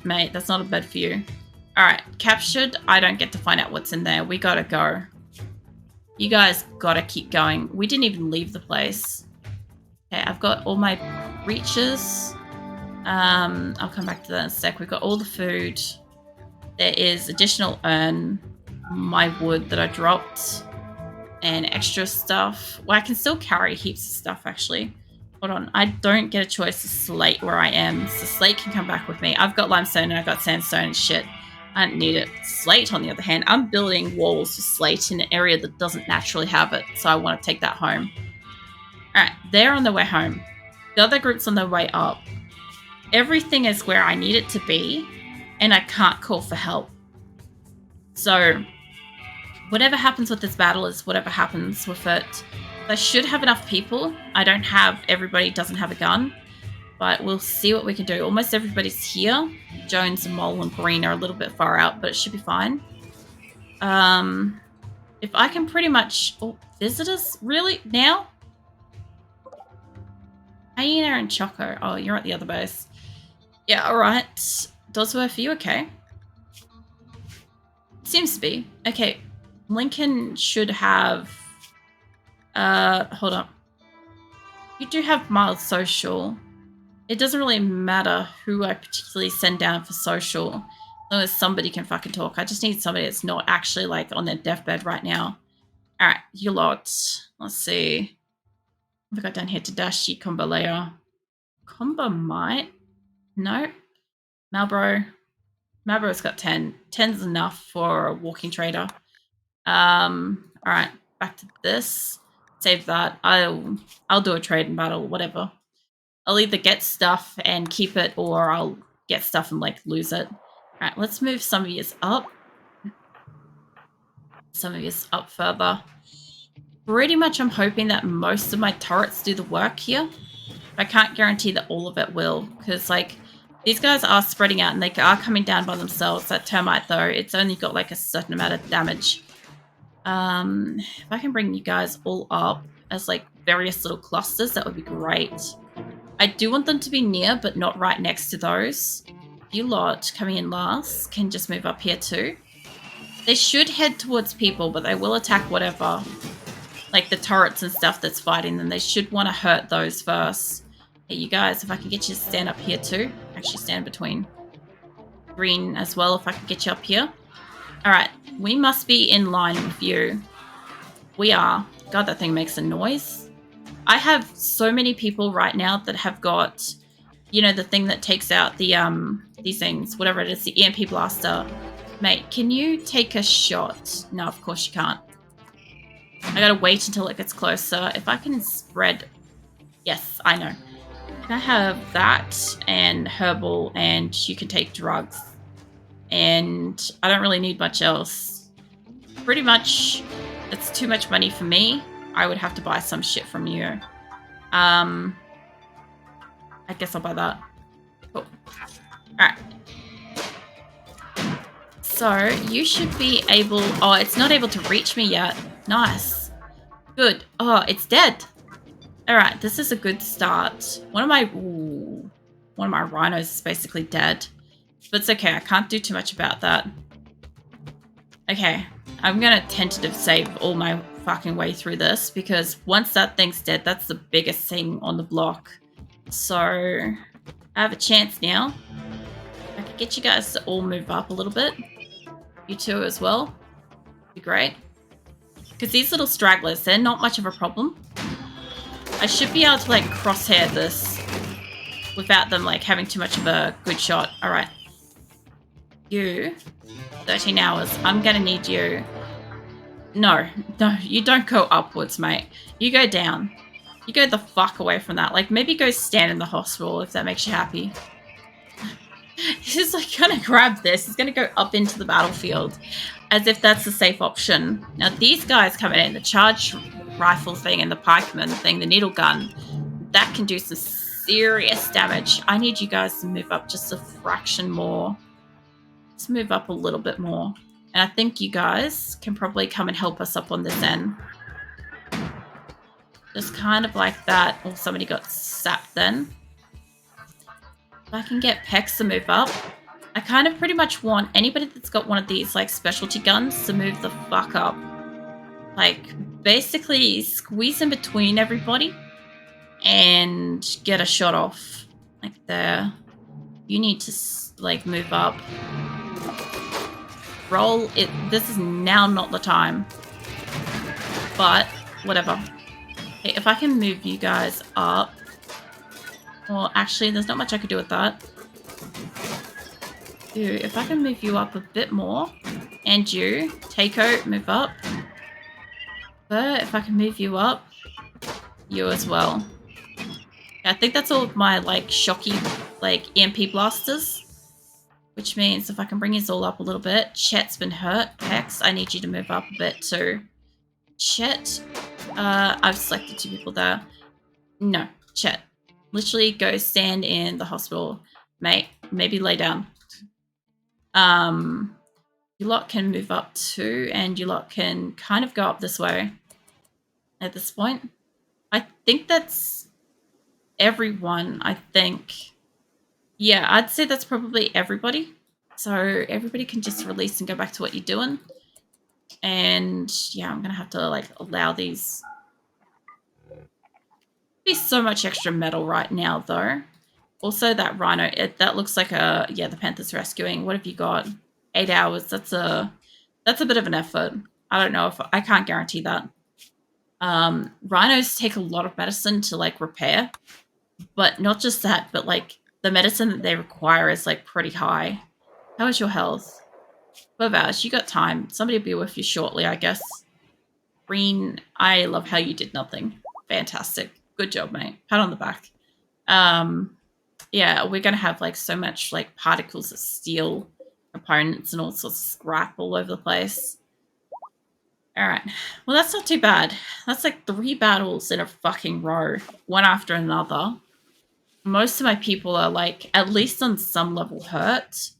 mate. That's not a bed for you. Alright, captured. I don't get to find out what's in there. We gotta go. You guys gotta keep going. We didn't even leave the place. Okay, I've got all my breaches. I'll come back to that in a sec. We've got all the food. There is additional my wood that I dropped. And extra stuff. Well, I can still carry heaps of stuff, actually. Hold on. I don't get a choice to slate where I am. So slate can come back with me. I've got limestone and I've got sandstone and shit. I don't need it. Slate, on the other hand, I'm building walls to slate in an area that doesn't naturally have it. So I want to take that home. Alright, they're on their way home. The other group's on their way up. Everything is where I need it to be. And I can't call for help. So whatever happens with this battle is whatever happens with it. I should have enough people. I don't have, everybody doesn't have a gun. But we'll see what we can do. Almost everybody's here. Jones and Mole and Green are a little bit far out, but it should be fine. If I can pretty much... Oh, visitors? Really? Now? Hyena and Choco. Oh, you're at the other base. Yeah, alright. Does work for you? Okay. Seems to be. Okay. Lincoln should have... hold up. You do have mild social. It doesn't really matter who I particularly send down for social. As long as somebody can fucking talk. I just need somebody that's not actually, like, on their deathbed right now. Alright, you lot. Let's see. What have I got down here? Tadashi, Kombalea. Kombamite? No. Malbro. Malbro's got 10. 10's enough for a walking trader. Alright, back to this. Save that. I'll do a trade in battle, whatever. I'll either get stuff and keep it, or I'll get stuff and, like, lose it. Alright, let's move some of yous up. Some of yous up further. Pretty much I'm hoping that most of my turrets do the work here. I can't guarantee that all of it will, because, like, these guys are spreading out and they are coming down by themselves. That termite, though, it's only got, like, a certain amount of damage. If I can bring you guys all up as, like, various little clusters, that would be great. I do want them to be near, but not right next to those. You lot coming in last can just move up here too. They should head towards people, but they will attack whatever, like the turrets and stuff that's fighting them. They should want to hurt those first. Hey, you guys, if I can get you to stand up here too. Actually, stand between Green as well, if I can get you up here. Alright, we must be in line with you. We are. God, that thing makes a noise. I have so many people right now that have got, you know, the thing that takes out the, these things, whatever it is, the EMP blaster. Mate, can you take a shot? No, of course you can't. I gotta wait until it gets closer. If I can spread... Yes, I know. Can I have that and herbal, and you can take drugs. And I don't really need much else. Pretty much, it's too much money for me. I would have to buy some shit from you. I guess I'll buy that. Cool. Alright. So, you should be able... Oh, it's not able to reach me yet. Nice. Good. Oh, it's dead. Alright, this is a good start. One of my rhinos is basically dead. But it's okay, I can't do too much about that. Okay, I'm gonna tentative save all my fucking way through this, because once that thing's dead, that's the biggest thing on the block. So, I have a chance now. I can get you guys to all move up a little bit. You two as well. Be great. Because these little stragglers, they're not much of a problem. I should be able to, like, crosshair this without them, like, having too much of a good shot. Alright. You, 13 hours. I'm gonna need you. No, you don't go upwards, mate. You go down. You go the fuck away from that. Like, maybe go stand in the hospital if that makes you happy. He's, like, gonna grab this. He's gonna go up into the battlefield as if that's the safe option. Now, these guys coming in, the charge rifle thing and the pikeman thing, the needle gun, that can do some serious damage. I need you guys to move up just a fraction more. Let's move up a little bit more. And I think you guys can probably come and help us up on this end. Just kind of like that. Oh, somebody got sapped then. If I can get Pex to move up. I kind of pretty much want anybody that's got one of these like specialty guns to move the fuck up. Like basically squeeze in between everybody and get a shot off. Like there. You need to like move up. Roll it. This is now not the time. But whatever. Okay, if I can move you guys up. Well, actually, there's not much I could do with that. Ooh, if I can move you up a bit more. And you, Takeo, move up. But if I can move you up, you as well. Yeah, I think that's all of my like shocky like EMP blasters. Which means if I can bring you all up a little bit. Chet's been hurt. Hex, I need you to move up a bit too. Chet, I've selected 2 people there. No, Chet. Literally go stand in the hospital. Mate, maybe lay down. You lot can move up too, and you lot can kind of go up this way at this point. I think that's everyone, I think. Yeah, I'd say that's probably everybody. So everybody can just release and go back to what you're doing. And yeah, I'm going to have to like allow these. There's so much extra metal right now though. Also that rhino, that looks like a, yeah, the Panther's rescuing. What have you got? 8 hours. That's a bit of an effort. I don't know if, I can't guarantee that. Rhinos take a lot of medicine to like repair. But not just that, but like the medicine that they require is like pretty high. How is your health? 12 hours. You got time. Somebody will be with you shortly, I guess. Green, I love how you did nothing. Fantastic. Good job, mate. Pat on the back. Yeah, we're going to have like so much like particles of steel components and all sorts of scrap all over the place. All right. Well, that's not too bad. That's like 3 battles in a fucking row, one after another. Most of my people are like at least on some level hurt.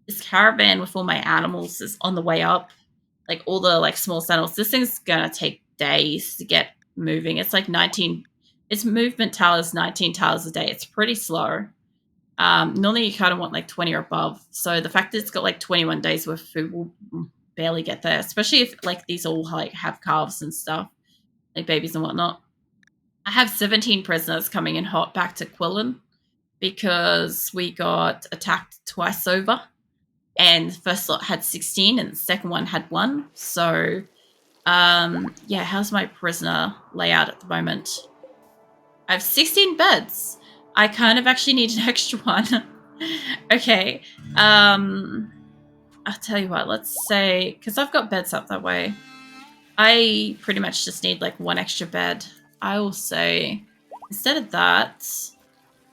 This caravan with all my animals is on the way up. Like all the like small animals. This thing's gonna take days to get moving. It's like 19. Its movement towers 19 towers a day. It's pretty slow. Normally you kind of want like 20 or above. So the fact that it's got like 21 days worth of food will barely get there. Especially if like these all like have calves and stuff, like babies and whatnot. I have 17 prisoners coming in hot back to Qulin because we got attacked twice over. And the first lot had 16 and the second one had 1. So, yeah, how's my prisoner layout at the moment? I have 16 beds. I kind of actually need an extra one. Okay. I'll tell you what, let's say, because I've got beds up that way. I pretty much just need like 1 extra bed. I will say, instead of that,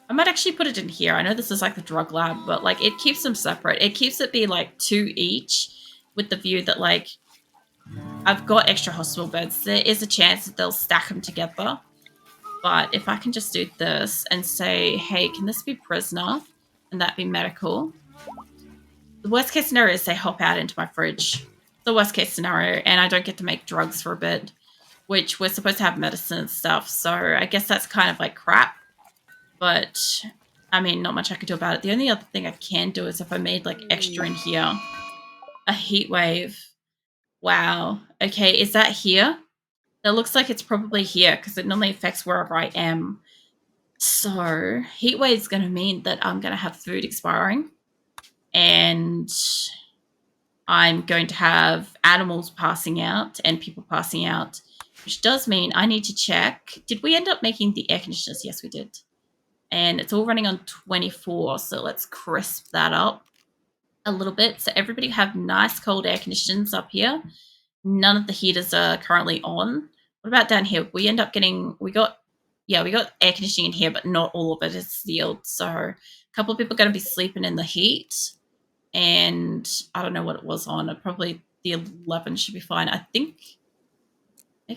I might actually put it in here. I know this is like the drug lab, but like it keeps them separate. It keeps it be like 2 each with the view that like I've got extra hospital beds. There is a chance that they'll stack them together. But if I can just do this and say, hey, can this be prisoner and that be medical? The worst case scenario is they hop out into my fridge. The worst case scenario, and I don't get to make drugs for a bit, which we're supposed to have medicine and stuff. So I guess that's kind of like crap. But, I mean, not much I could do about it. The only other thing I can do is if I made, like, extra in here. A heat wave. Wow. Okay, is that here? It looks like it's probably here, because it normally affects wherever I am. So, heat wave is going to mean that I'm going to have food expiring. And I'm going to have animals passing out and people passing out. Which does mean I need to check. Did we end up making the air conditioners? Yes, we did. And it's all running on 24, so let's crisp that up a little bit. So everybody have nice cold air conditions up here. None of the heaters are currently on. What about down here? We end up getting, we got air conditioning in here, but not all of it is sealed. So a couple of people are going to be sleeping in the heat. And I don't know what it was on. Probably the 11 should be fine. I think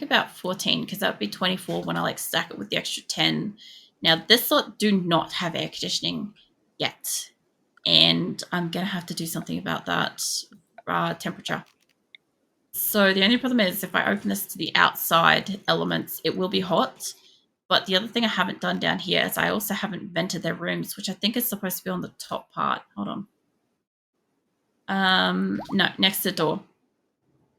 about 14, because that would be 24 when I like stack it with the extra 10. Now, this lot do not have air conditioning yet, and I'm going to have to do something about that temperature. So the only problem is if I open this to the outside elements, it will be hot. But the other thing I haven't done down here is I also haven't vented their rooms, which I think is supposed to be on the top part. Hold on. No, next to the door.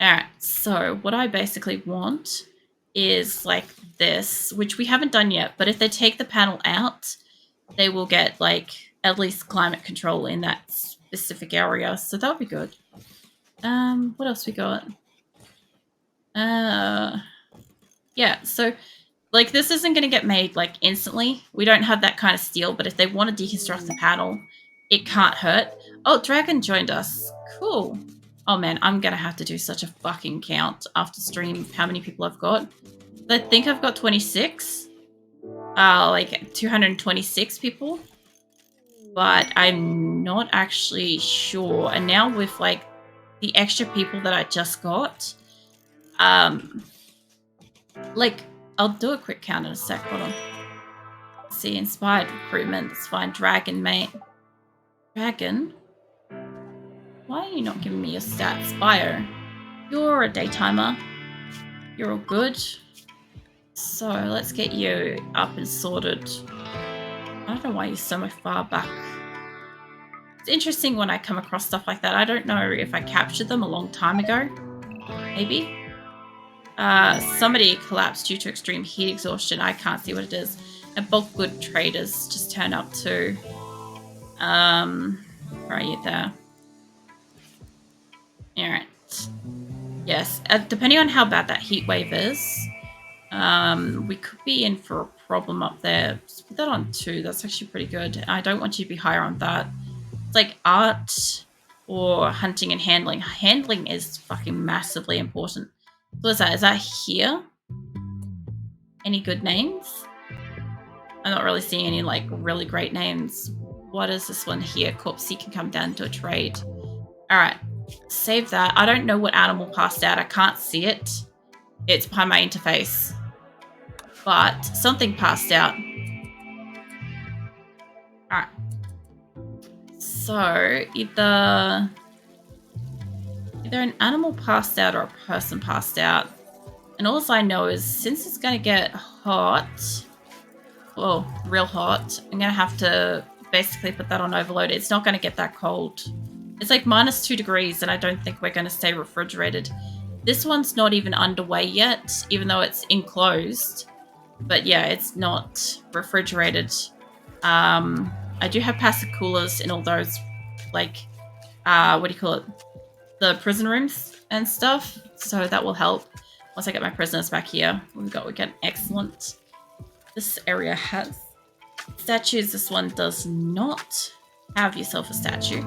Alright, so what I basically want is like this, which we haven't done yet, but if they take the panel out, they will get like at least climate control in that specific area. So that would be good. What else we got? Yeah, so like this isn't going to get made like instantly. We don't have that kind of steel, but if they want to deconstruct the panel, it can't hurt. Oh, Dragon joined us. Cool. Oh man, I'm going to have to do such a fucking count after stream how many people I've got. I think I've got 26. Like 226 people. But I'm not actually sure. And now with like the extra people that I just got, like I'll do a quick count in a sec. Hold on. See, inspired recruitment. That's fine. Dragon, mate. Dragon? Why are you not giving me your stats? Bio. You're a daytimer. You're all good. So let's get you up and sorted. I don't know why you're so much far back. It's interesting when I come across stuff like that. I don't know if I captured them a long time ago. Maybe. Somebody collapsed due to extreme heat exhaustion. I can't see what it is. And bulk good traders just turn up too. Where are you there? Alright. Yes, depending on how bad that heat wave is, we could be in for a problem up there. Let's put that on 2. That's actually pretty good. I don't want you to be higher on that. It's like art or hunting and handling. Handling is fucking massively important. What is that? Is that here? Any good names? I'm not really seeing any like really great names. What is this one here? Corpsey can come down to a trade. Alright. Save that. I don't know what animal passed out. I can't see it. It's behind my interface. But something passed out. Alright. So, either an animal passed out or a person passed out. And all I know is since it's going to get hot, well, real hot, I'm going to have to basically put that on overload. It's not going to get that cold. It's like -2 degrees, and I don't think we're going to stay refrigerated. This one's not even underway yet, even though it's enclosed. But yeah, it's not refrigerated. I do have passive coolers in all those, like, what do you call it? The prison rooms and stuff. So that will help. Once I get my prisoners back here, we get excellent. This area has statues. This one does not. Have yourself a statue.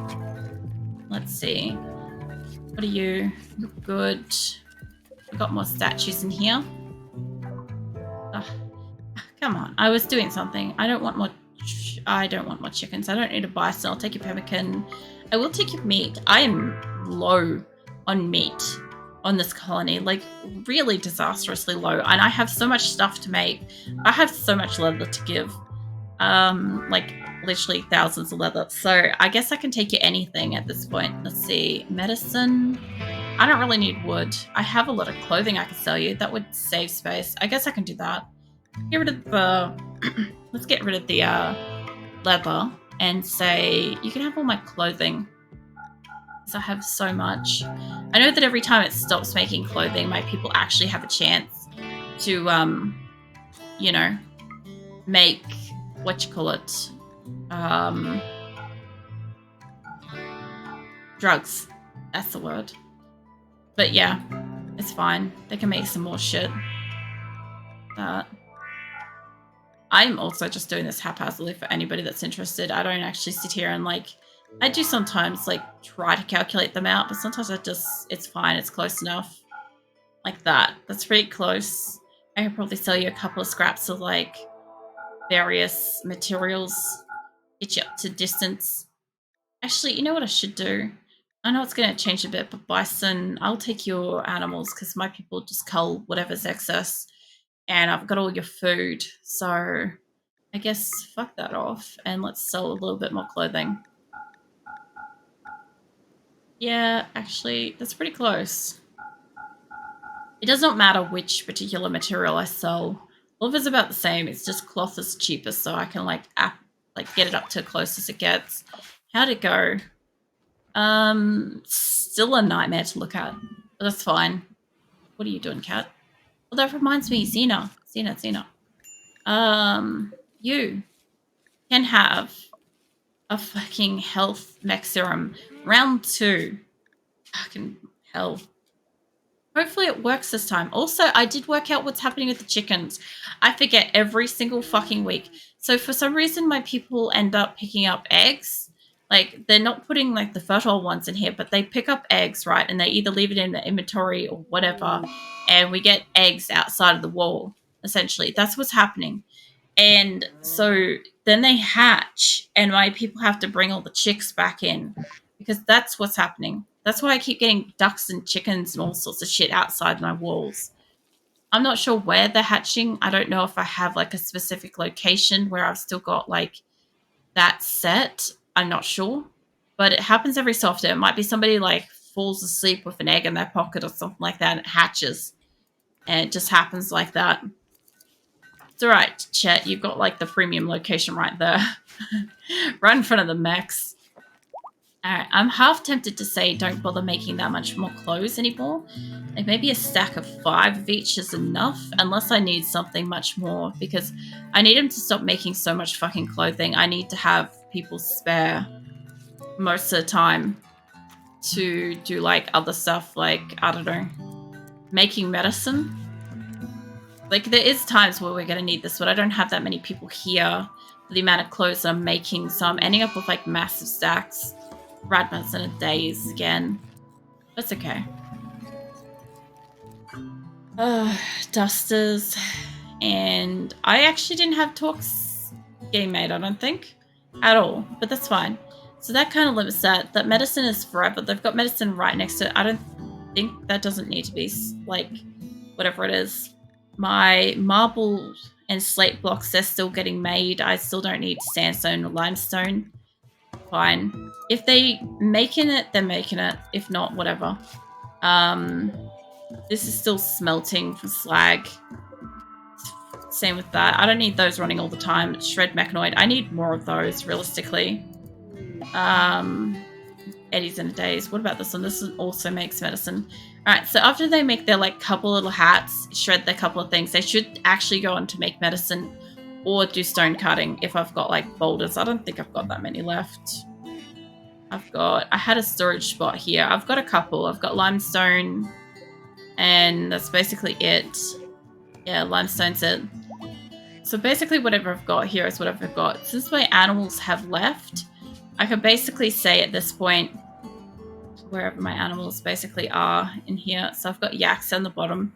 Let's see. What are you? You're good. I've got more statues in here. Oh, come on. I was doing something. I don't want more chickens. I don't need a bison. I'll take your pemmican. I will take your meat. I am low on meat on this colony. Like, really disastrously low. And I have so much stuff to make. I have so much leather to give. Like, literally thousands of leather. So I guess I can take you anything at this point. Let's see. Medicine. I don't really need wood. I have a lot of clothing I can sell you. That would save space. I guess I can do that. Get rid of the... Let's get rid of the leather and say, you can have all my clothing. Because I have so much. I know that every time it stops making clothing, my people actually have a chance to, you know, make, what you call it, drugs. That's the word. But yeah, it's fine. They can make some more shit. I'm also just doing this haphazardly for anybody that's interested. I don't actually sit here and like, I do sometimes like try to calculate them out, but sometimes it's fine. It's close enough. Like that. That's pretty close. I could probably sell you a couple of scraps of like various materials. Get you up to distance. Actually, you know what I should do? I know it's going to change a bit, but bison, I'll take your animals because my people just cull whatever's excess. And I've got all your food. So I guess fuck that off and let's sell a little bit more clothing. Yeah, actually, that's pretty close. It does not matter which particular material I sell. All of it's about the same. It's just cloth is cheapest, so I can like get it up to close as it gets. How'd it go? Still a nightmare to look at. But that's fine. What are you doing, cat? Well, that reminds me, Xena. You can have a fucking health mech serum. Round 2. Fucking hell. Hopefully it works this time. Also, I did work out what's happening with the chickens. I forget every single fucking week. So for some reason, my people end up picking up eggs. Like, they're not putting, like, the fertile ones in here, but they pick up eggs, right? And they either leave it in the inventory or whatever. And we get eggs outside of the wall, essentially. That's what's happening. And so then they hatch, and my people have to bring all the chicks back in because that's what's happening. That's why I keep getting ducks and chickens and all sorts of shit outside my walls. I'm not sure where they're hatching. I don't know if I have like a specific location where I've still got like that set. I'm not sure. But it happens every so often. It might be somebody like falls asleep with an egg in their pocket or something like that and it hatches. And it just happens like that. It's all right, Chet. You've got like the premium location right there. Right in front of the mechs. Alright, I'm half tempted to say don't bother making that much more clothes anymore. Like maybe a stack of 5 of each is enough, unless I need something much more, because I need them to stop making so much fucking clothing. I need to have people spare most of the time to do like other stuff, like, I don't know, making medicine. Like there is times where we're going to need this, but I don't have that many people here for the amount of clothes that I'm making, so I'm ending up with like massive stacks. Radmans in a daze again. That's okay. Dusters. And I actually didn't have talks getting made, I don't think. At all. But that's fine. So that kind of limits that. That medicine is forever. They've got medicine right next to it. I don't think that doesn't need to be, like, whatever it is. My marble and slate blocks, they're still getting made. I still don't need sandstone or limestone. Fine. If they making it, they're making it. If not, whatever. This is still smelting for slag. Same with that. I don't need those running all the time. Shred mechanoid. I need more of those, realistically. Eddie's in a daze. What about this one? This one also makes medicine. Alright, so after they make their like couple little hats, shred their couple of things, they should actually go on to make medicine or do stone cutting if I've got like boulders. I don't think I've got that many left. I had a storage spot here. I've got a couple. I've got limestone and that's basically it. Yeah, limestone's it. So basically whatever I've got here is whatever I've got. Since my animals have left, I could basically say at this point, wherever my animals basically are in here. So I've got yaks on the bottom.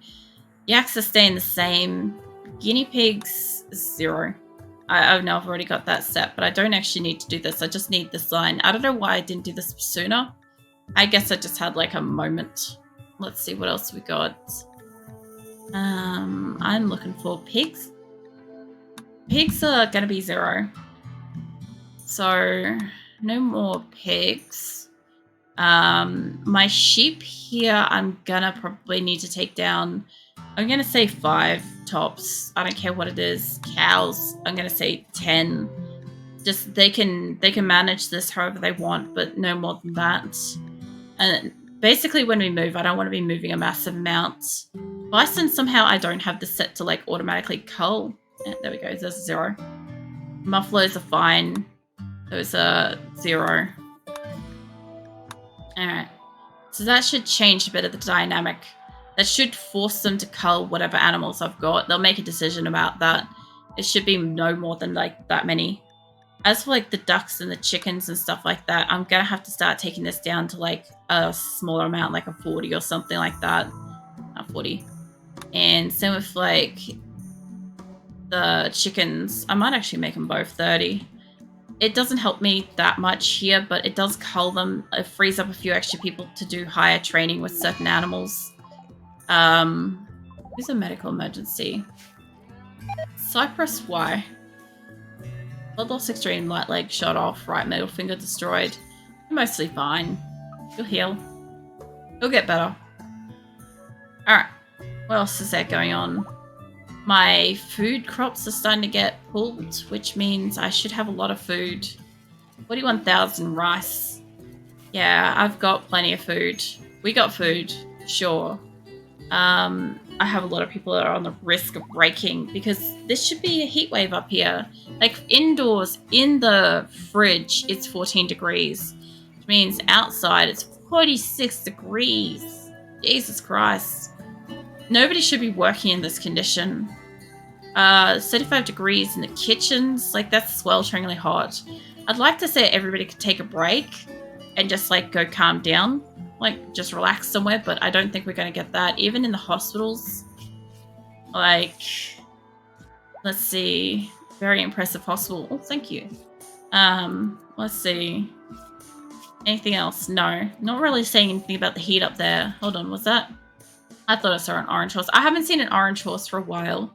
Yaks are staying the same. Guinea pigs, 0. I know I've already got that set, but I don't actually need to do this. I just need this line. I don't know why I didn't do this sooner. I guess I just had like a moment. Let's see what else we got. I'm looking for pigs. Pigs are going to be 0. So no more pigs. My sheep here, I'm going to probably need to take down. I'm going to say 5 tops. I don't care what it is. Cows, I'm going to say 10. Just they can manage this however they want, but no more than that. And basically when we move, I don't want to be moving a massive amount. Bison, somehow I don't have this set to like automatically cull. Yeah, there we go, there's a 0. Mufflers are fine. Those are 0. Alright. So that should change a bit of the dynamic. That should force them to cull whatever animals I've got. They'll make a decision about that. It should be no more than like that many. As for like the ducks and the chickens and stuff like that, I'm going to have to start taking this down to like a smaller amount, like a 40 or something like that. Not 40. And same with like the chickens. I might actually make them both 30. It doesn't help me that much here, but it does cull them. It frees up a few extra people to do higher training with certain animals. Who's a medical emergency? Cypress, why? Blood loss extreme, light leg shot off, right middle finger destroyed. You're mostly fine. You'll heal. You'll get better. Alright. What else is there going on? My food crops are starting to get pulled, which means I should have a lot of food. 41,000 rice. Yeah, I've got plenty of food. We got food, sure. I have a lot of people that are on the risk of breaking because this should be a heat wave up here. Like indoors, in the fridge, it's 14 degrees, which means outside it's 46 degrees. Jesus Christ. Nobody should be working in this condition. 35 degrees in the kitchens, like that's swelteringly hot. I'd like to say everybody could take a break and just like go calm down, like just relax somewhere, but I don't think we're going to get that. Even in the hospitals, like, let's see, very impressive hospital. Oh, thank you. Let's see. Anything else? No, not really saying anything about the heat up there. Hold on, what's that? I thought I saw an orange horse. I haven't seen an orange horse for a while.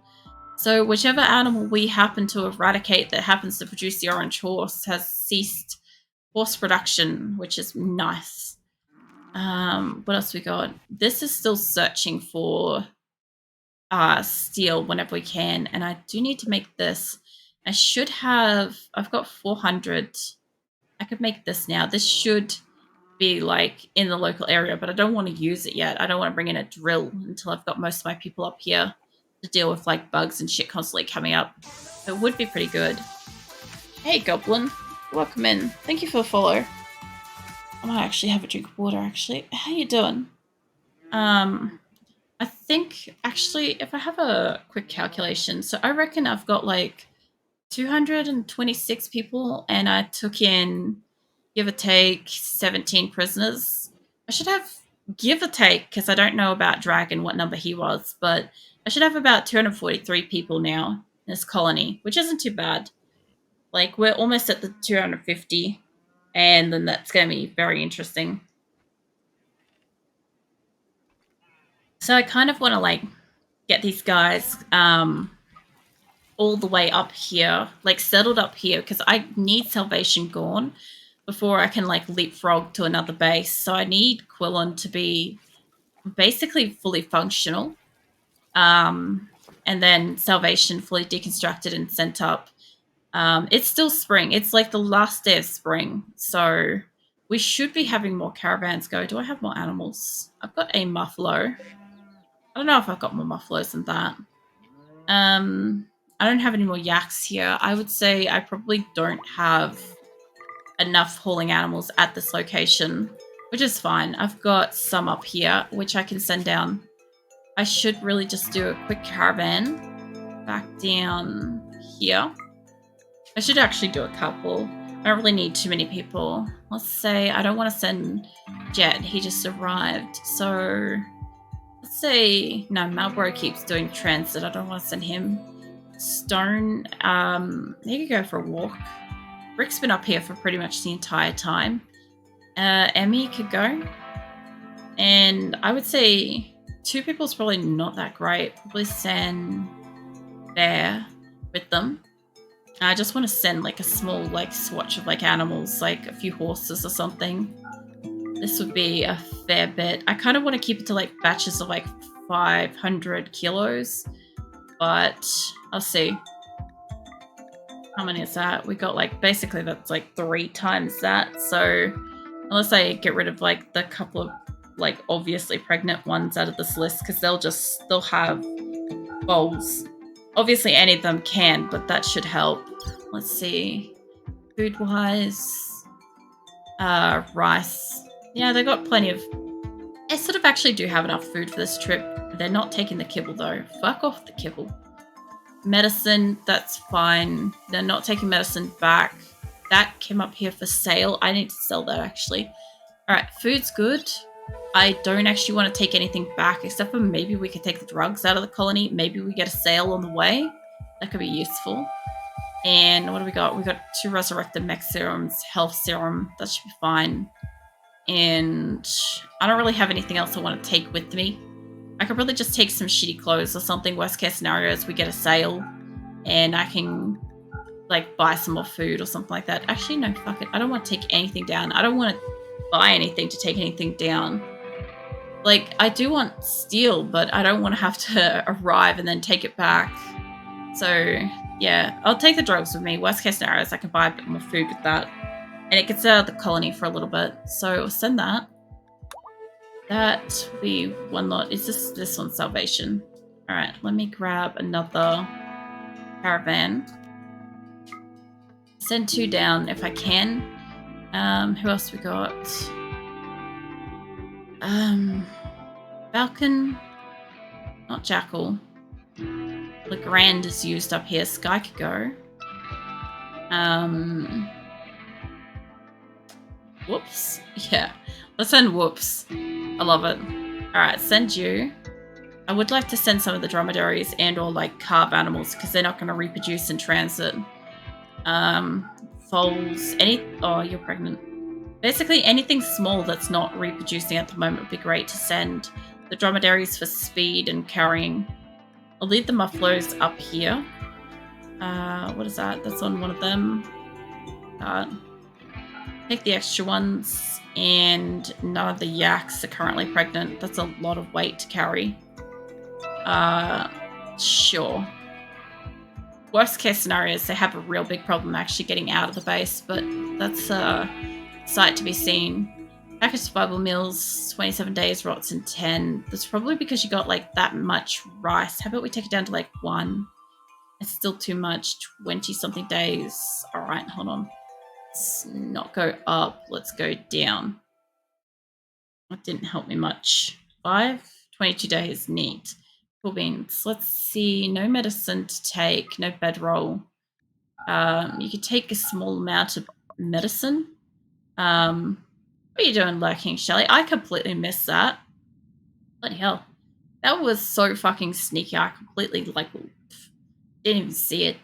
So whichever animal we happen to eradicate that happens to produce the orange horse has ceased horse production, which is nice. What else we got? This is still searching for steel whenever we can, and I do need to make this. I should have, I've got 400. I could make this now. This should be like in the local area, but I don't want to use it yet. I don't want to bring in a drill until I've got most of my people up here to deal with like bugs and shit constantly coming up. So it would be pretty good. Hey Goblin, welcome in. Thank you for the follow. I might actually have a drink of water actually. How you doing? I think actually if I have a quick calculation, so I reckon I've got like 226 people and I took in, give or take, 17 prisoners. I should have, give or take, because I don't know about Dragon, what number he was, but I should have about 243 people now in this colony, which isn't too bad. Like, we're almost at the 250, and then that's going to be very interesting. So I kind of want to, like, get these guys all the way up here, like, settled up here, because I need Salvation gone before I can, like, leapfrog to another base. So I need Qulin to be basically fully functional. And then Salvation fully deconstructed and sent up. It's still spring. It's like the last day of spring. So we should be having more caravans go. Do I have more animals? I've got a muffalo. I don't know if I've got more muffalos than that. I don't have any more yaks here. I would say I probably don't have enough hauling animals at this location, which is fine. I've got some up here, which I can send down. I should really just do a quick caravan back down here. I should actually do a couple. I don't really need too many people. Let's say I don't want to send Jet. He just arrived. So let's say, no, Marlboro keeps doing transit. I don't want to send him. Stone, he could go for a walk. Rick's been up here for pretty much the entire time. Emmy could go. And I would say 2 people is probably not that great. Probably send Bear with them. I just want to send like a small like swatch of like animals, like a few horses or something. This would be a fair bit. I kind of want to keep it to like batches of like 500 kilos, but I'll see. How many is that? We got like, basically that's like 3 times that. So unless I get rid of like the couple of like obviously pregnant ones out of this list, because they'll have bowls. Obviously any of them can, but that should help. Let's see. Food wise, rice. Yeah, they got plenty of, I sort of actually do have enough food for this trip. They're not taking the kibble though. Fuck off the kibble. Medicine, that's fine. They're not taking medicine back. That came up here for sale. I need to sell that actually. All right, food's good. I don't actually want to take anything back, except for maybe we could take the drugs out of the colony. Maybe we get a sale on the way. That could be useful. And what do we got? We got 2 resurrected mech serums, health serum. That should be fine. And I don't really have anything else I want to take with me. I could probably just take some shitty clothes or something. Worst case scenario is we get a sale and I can like buy some more food or something like that. Actually, no, fuck it. I don't want to take anything down. I don't want to buy anything to take anything down. Like, I do want steel, but I don't want to have to arrive and then take it back. So, yeah, I'll take the drugs with me. Worst case scenario is I can buy a bit more food with that. And it gets out of the colony for a little bit. So we'll send that. That will be one lot. Is this one's salvation? Alright, let me grab another caravan. Send 2 down if I can. Who else we got? Falcon. Not Jackal. Legrand is used up here. Sky could go. Whoops. Yeah. Let's send Whoops. I love it. Alright, send you. I would like to send some of the dromedaries and or like carb animals because they're not going to reproduce in transit. Foals. Oh, you're pregnant. Basically anything small that's not reproducing at the moment would be great to send. The dromedaries for speed and carrying. I'll leave the mufflos up here. What is that? That's on one of them. Take the extra ones, and none of the yaks are currently pregnant. That's a lot of weight to carry. Sure. Worst case scenario is they have a real big problem actually getting out of the base, but that's a sight to be seen. Package survival meals, 27 days, rots in 10. That's probably because you got like that much rice. How about we take it down to like 1? It's still too much. 20-something days. All right, hold on. Let's not go up. Let's go down. That didn't help me much. 5, 22 days. Neat. Cool beans. Let's see. No medicine to take. No bedroll. You could take a small amount of medicine. What are you doing, lurking, Shelly? I completely missed that. Bloody hell. That was so fucking sneaky. I completely, like, didn't even see it.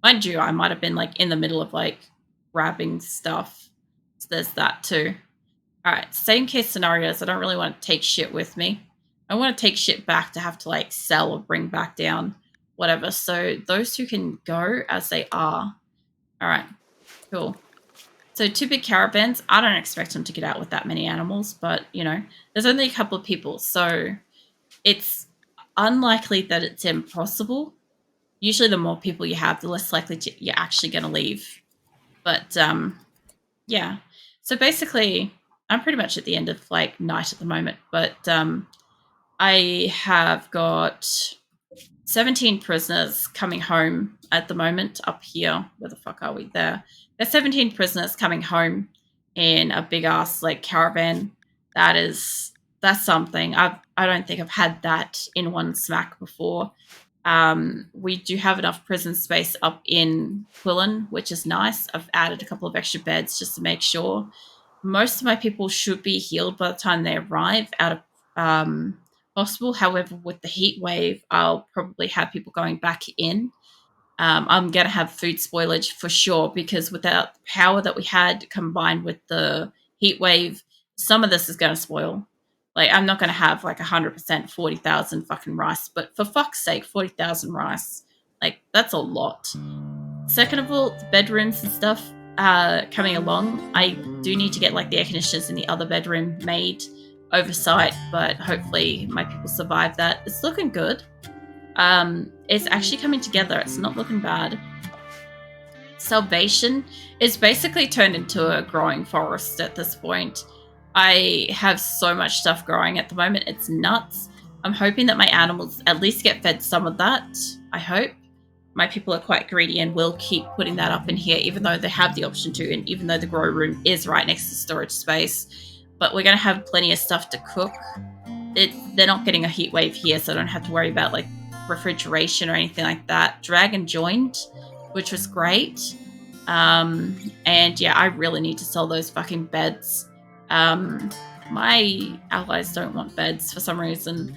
Mind you, I might have been, like, in the middle of, like, grabbing stuff. So there's that, too. Alright, same case scenarios. I don't really want to take shit with me. I want to take shit back to have to, like, sell or bring back down. Whatever. So those two can go as they are. Alright, cool. So 2 big caravans. I don't expect them to get out with that many animals, but, you know, there's only a couple of people, so it's unlikely that it's impossible. Usually the more people you have, the less likely you're actually going to leave. But, yeah. So basically, I'm pretty much at the end of, like, night at the moment, but I have got 17 prisoners coming home at the moment up here. Where the fuck are we? There. There's 17 prisoners coming home in a big ass like caravan. That's something. I don't think I've had that in one smack before. We do have enough prison space up in Qulin, which is nice. I've added a couple of extra beds just to make sure. Most of my people should be healed by the time they arrive out of hospital. However, with the heat wave, I'll probably have people going back in. I'm going to have food spoilage for sure because without the power that we had combined with the heat wave, some of this is going to spoil. Like, I'm not going to have like 100% 40,000 fucking rice, but for fuck's sake, 40,000 rice. Like, that's a lot. Second of all, the bedrooms and stuff coming along. I do need to get like the air conditioners in the other bedroom made oversight, but hopefully my people survive that. It's looking good. It's actually coming together. It's not looking bad. Salvation is basically turned into a growing forest at this point. I have so much stuff growing at the moment. It's nuts. I'm hoping that my animals at least get fed some of that. I hope. My people are quite greedy and will keep putting that up in here, even though they have the option to, and even though the grow room is right next to storage space. But we're going to have plenty of stuff to cook. They're not getting a heat wave here, so I don't have to worry about like refrigeration or anything like that. Dragon joined, which was great. And yeah, I really need to sell those fucking beds. My allies don't want beds for some reason.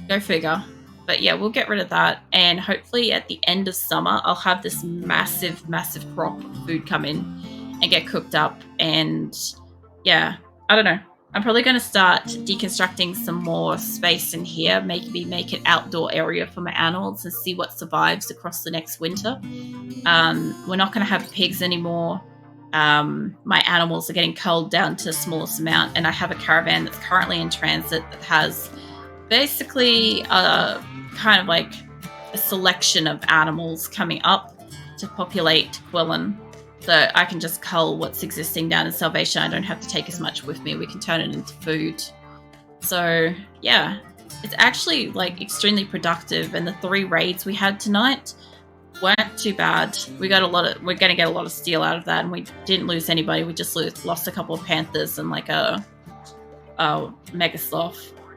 Go figure. But yeah, we'll get rid of that. And hopefully at the end of summer, I'll have this massive, massive crop of food come in and get cooked up. And yeah, I don't know. I'm probably going to start deconstructing some more space in here, maybe make an outdoor area for my animals and see what survives across the next winter. We're not going to have pigs anymore. My animals are getting culled down to the smallest amount, and I have a caravan that's currently in transit that has basically kind of like a selection of animals coming up to populate Qulin. So I can just cull what's existing down in Salvation. I don't have to take as much with me. We can turn it into food. So yeah, it's actually like extremely productive. And the 3 raids we had tonight weren't too bad. We're going to get a lot of steel out of that, and we didn't lose anybody. We just lost a couple of panthers and like a mega sloth.